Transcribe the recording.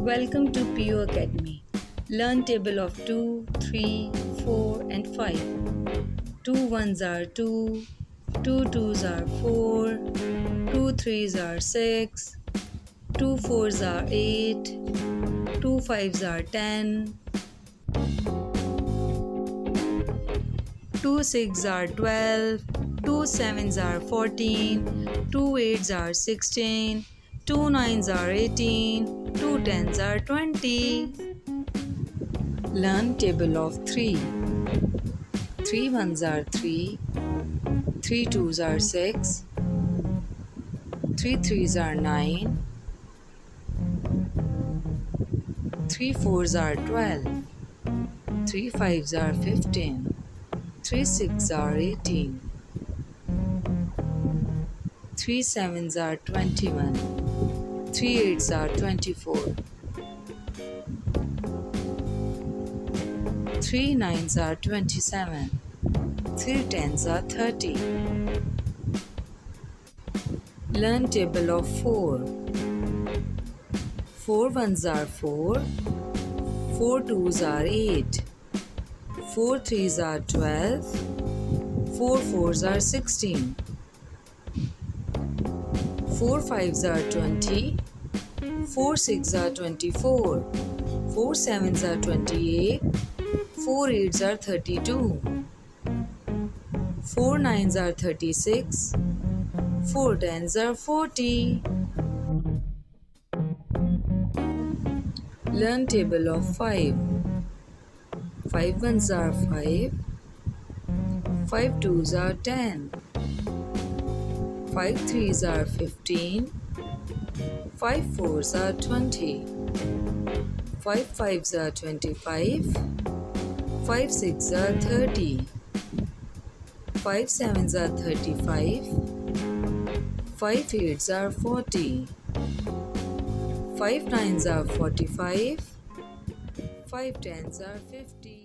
Welcome to PU Academy. Learn table of 2, 3, 4 and 5. 2 ones are 2, 2 twos are 4, 2 threes are 6, 2 fours are 8, 2 fives are 10, 2 sixes are 12, 2 sevens are 14, 2 eights are 16, 2 nines are 18, 2 tens are 20. Learn table of 3. 3 ones are 3, 3 twos are 6, 3 threes are 9, 3 fours are 12, 3 fives are 15, 3 sixes are 18, 3 sevens are 21, 3 eights are 24, 3 nines are 27, 3 tens are 30. Learn table of 4. 4 ones are 4, 4 twos are 8, 4 threes are 12, 4 fours are 16, 4 fives are 20, 4 sixes are 24, 4 sevens are 28, 4 eights are 32, 4 nines are 36, 4 tens are 40. Learn table of 5. 5 ones are 5, 5 twos are 10, 5 threes are 15, 5 fours are 20, 5 fives are 25, 5 sixes are 30, 5 sevens are 35, 5 eights are 40, 5 nines are 45, 5 tens are 50.